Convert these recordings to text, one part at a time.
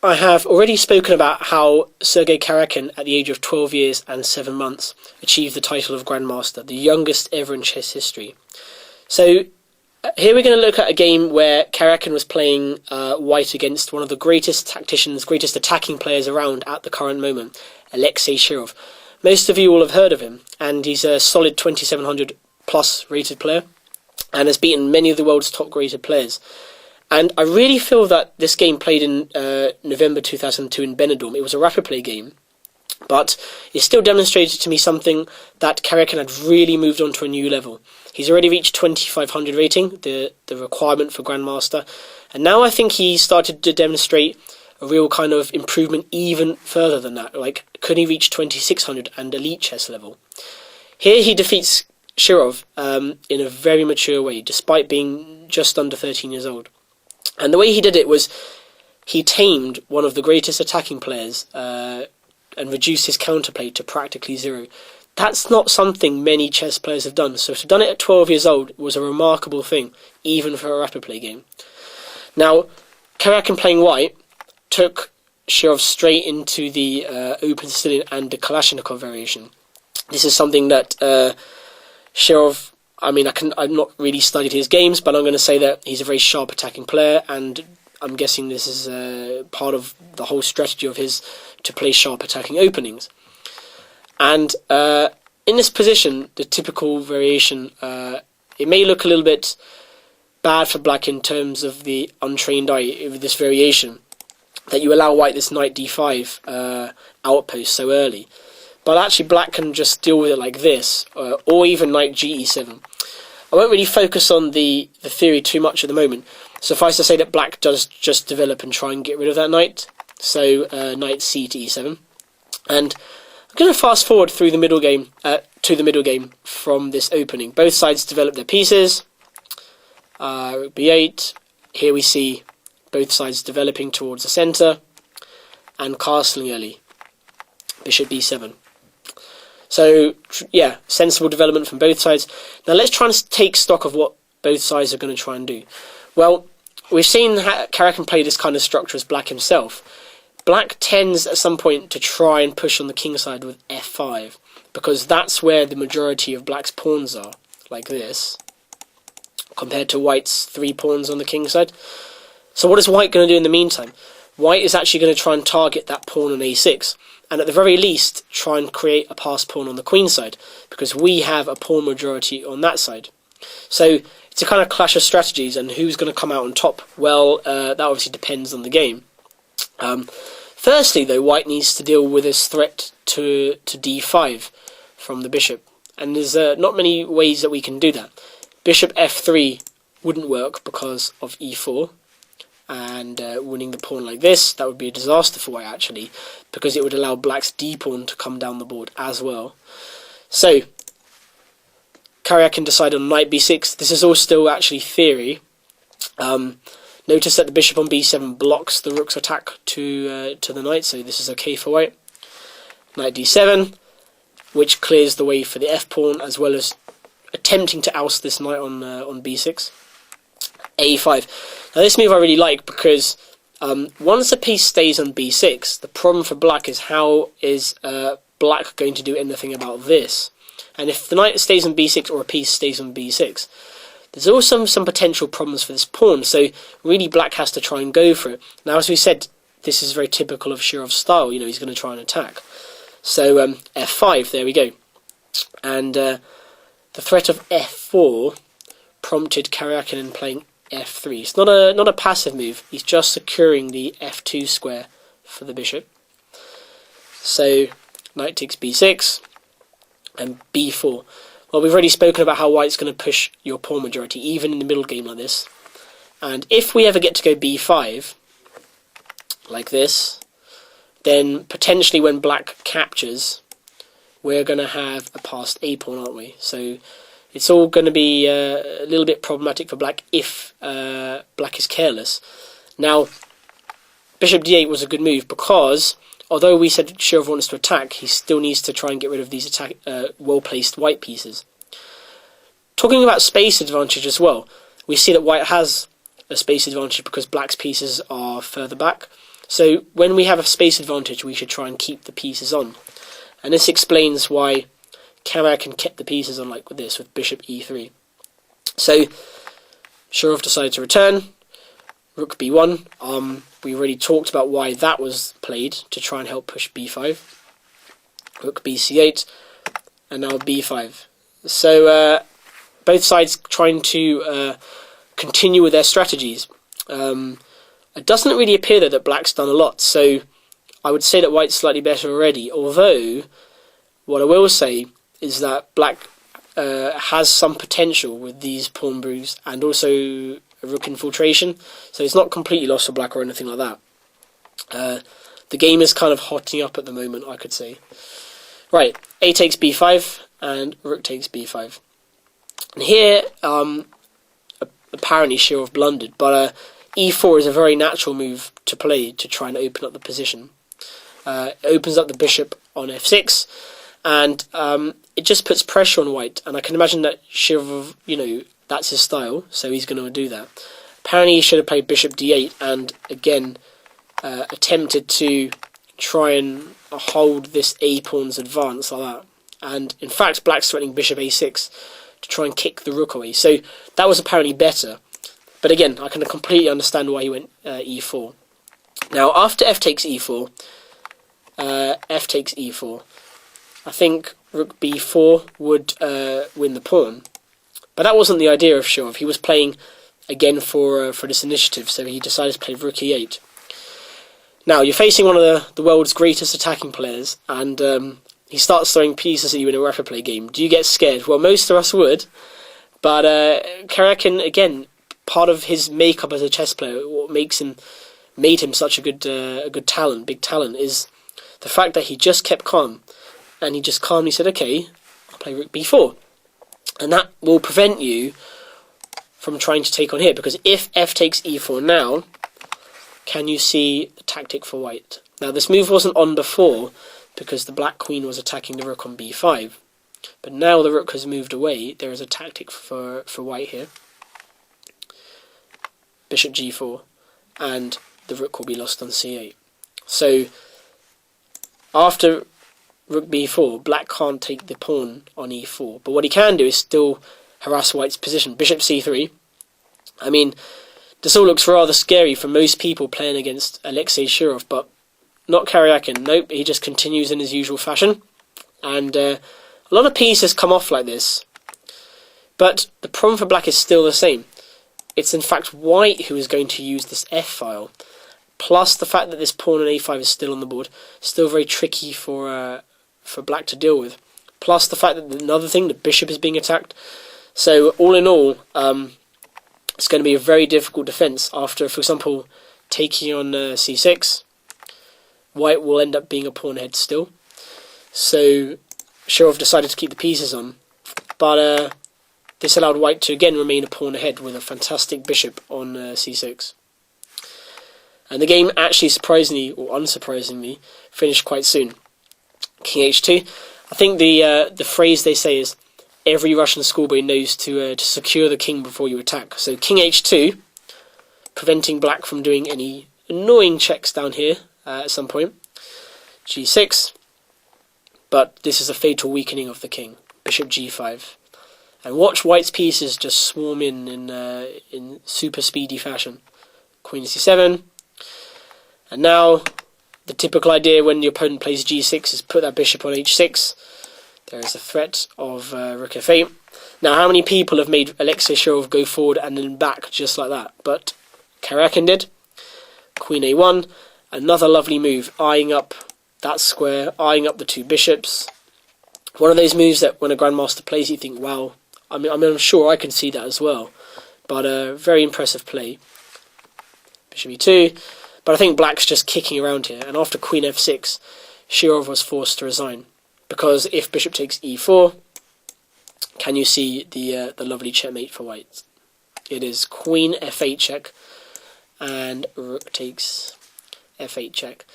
I have already spoken about how Sergei Karjakin, at the age of 12 years and 7 months, achieved the title of Grandmaster, the youngest ever in chess history. So here we're going to look at a game where Karjakin was playing white against one of the greatest tacticians, greatest attacking players around at the current moment, Alexei Shirov. Most of you will have heard of him, and he's a solid 2700 plus rated player, and has beaten many of the world's top rated players. And I really feel that this game played in November 2002 in Benidorm. It was a rapid play game, but it still demonstrated to me something that Karjakin had really moved on to a new level. He's already reached 2500 rating, the requirement for Grandmaster, and now I think he started to demonstrate a real kind of improvement even further than that. Like, could he reach 2600 and elite chess level? Here he defeats Shirov in a very mature way, despite being just under 13 years old. And the way he did it was he tamed one of the greatest attacking players and reduced his counterplay to practically zero. That's not something many chess players have done, so to have done it at 12 years old was a remarkable thing, even for a rapid play game. Now, Karjakin playing white took Shirov straight into the open Sicilian and the Kalashnikov variation. This is something that Shirov, I've not really studied his games, but I'm going to say that he's a very sharp attacking player, and I'm guessing this is part of the whole strategy of his to play sharp attacking openings. And in this position, the typical variation, it may look a little bit bad for black in terms of the untrained eye with this variation, that you allow white this knight d5 outpost so early. But actually black can just deal with it like this, or even knight ge7. I won't really focus on the theory too much at the moment. Suffice to say that black does just develop and try and get rid of that knight. So knight c to e7. And I'm going to fast forward through the middle game to the middle game from this opening. Both sides develop their pieces. Rook b8. Here we see both sides developing towards the centre and castling early. Bishop b7. So, yeah, sensible development from both sides. Now let's try and take stock of what both sides are going to try and do. Well, we've seen Karjakin play this kind of structure as black himself. Black tends at some point to try and push on the king side with f5, because that's where the majority of black's pawns are, like this, compared to white's 3 pawns on the king side. So what is white going to do in the meantime? White is actually going to try and target that pawn on a6. And at the very least, try and create a passed pawn on the queen side, because we have a pawn majority on that side. So it's a kind of clash of strategies, and who's going to come out on top? Well, that obviously depends on the game. Firstly, though, white needs to deal with this threat to d5 from the bishop, and there's not many ways that we can do that. Bishop f3 wouldn't work because of e4. And winning the pawn like this, that would be a disaster for white actually, because it would allow black's d-pawn to come down the board as well. So, Karjakin decided on knight b6. This is all still actually theory. Notice that the bishop on b7 blocks the rook's attack to the knight, so this is okay for white. Knight d7, which clears the way for the f-pawn, as well as attempting to oust this knight on b6. a5. Now this move I really like, because once a piece stays on b6, the problem for black is how is black going to do anything about this? And if the knight stays on b6 or a piece stays on b6, there's also some potential problems for this pawn, so really black has to try and go for it. Now, as we said, this is very typical of Shirov's style, he's going to try and attack. So f5, there we go. And the threat of f4 prompted Karjakin in playing f3. It's not a passive move, he's just securing the f2 square for the bishop. So knight takes b6 and b4. Well, we've already spoken about how white's going to push your pawn majority, even in the middle game like this. And if we ever get to go b5, like this, then potentially when black captures, we're going to have a passed a pawn, aren't we? So it's all going to be a little bit problematic for black if black is careless. Now, bishop d8 was a good move, because although we said Shirov wants to attack, he still needs to try and get rid of these well-placed white pieces. Talking about space advantage as well, we see that white has a space advantage because black's pieces are further back. So when we have a space advantage, we should try and keep the pieces on. And this explains why Karjakin kept the pieces on like this with bishop e3. So Shirov decided to return. Rook b1. We already talked about why that was played, to try and help push b5. Rook bc8. And now b5. So both sides trying to continue with their strategies. It doesn't really appear though that black's done a lot, so I would say that white's slightly better already, although what I will say is that black has some potential with these pawn moves and also a rook infiltration, so it's not completely lost for black or anything like that. The game is kind of hotting up at the moment, I could say. Right, a takes b5 and rook takes b5. And here, apparently Shirov blundered, but e4 is a very natural move to play to try and open up the position. It opens up the bishop on f6, and it just puts pressure on white. And I can imagine that Shirov, that's his style, so he's going to do that. Apparently he should have played bishop d8, and again attempted to try and hold this a-pawn's advance like that. And in fact, black's threatening bishop a6 to try and kick the rook away. So that was apparently better. But again, I can completely understand why he went e4. Now, after f takes e4, I think rook b4 would win the pawn. But that wasn't the idea of Shirov. He was playing again for this initiative, so he decided to play rook e8. Now, you're facing one of the world's greatest attacking players, and he starts throwing pieces at you in a rapid play game. Do you get scared? Well, most of us would. But Karjakin, again, part of his makeup as a chess player, what made him such a good talent, big talent, is the fact that he just kept calm, and he just calmly said, "Okay, I'll play rook b4," and that will prevent you from trying to take on here, because if f takes e4 now, can you see the tactic for white? Now, this move wasn't on before because the black queen was attacking the rook on b5, but now the rook has moved away. There is a tactic for white here. Bishop g4, and the rook will be lost on c8. So after rook b4, black can't take the pawn on e4, but what he can do is still harass white's position. Bishop c3. I mean, this all looks rather scary for most people playing against Alexei Shirov, but not Karjakin. Nope, he just continues in his usual fashion, and a lot of pieces come off like this. But the problem for black is still the same. It's in fact white who is going to use this f-file, plus the fact that this pawn on a5 is still on the board, still very tricky for black to deal with. Plus the fact that another thing, the bishop is being attacked. So all in all, it's going to be a very difficult defense. After, for example, taking on c6, white will end up being a pawn ahead still. So Shirov decided to keep the pieces on, but this allowed white to again remain a pawn ahead with a fantastic bishop on c6. And the game actually, surprisingly or unsurprisingly, finished quite soon. King h2. I think the phrase they say is, every Russian schoolboy knows to secure the king before you attack. So king h2, preventing black from doing any annoying checks down here at some point. g6. But this is a fatal weakening of the king. Bishop g5. And watch white's pieces just swarm in super speedy fashion. Queen c7. And now, the typical idea when the opponent plays g6 is put that bishop on h6. There is a threat of rook f8. Now, how many people have made Alexei Shirov go forward and then back just like that? But Karjakin did. Queen a1. Another lovely move, eyeing up that square, eyeing up the two bishops. One of those moves that when a grandmaster plays, you think, wow, I'm sure I can see that as well. But a very impressive play. Bishop e2. But I think black's just kicking around here. And after queen f6, Shirov was forced to resign. Because if bishop takes e4, can you see the lovely checkmate for white? It is queen f8 check, and rook takes f8 check.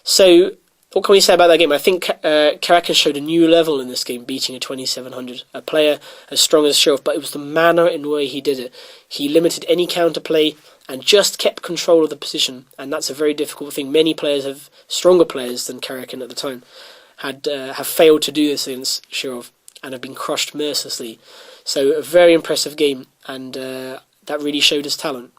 So, what can we say about that game? I think Karjakin showed a new level in this game, beating a 2700, a player as strong as Shirov, but it was the manner in the way he did it. He limited any counterplay, and just kept control of the position. And that's a very difficult thing. Many players stronger players than Karjakin at the time, have failed to do this against Shirov and have been crushed mercilessly. So a very impressive game, and that really showed his talent.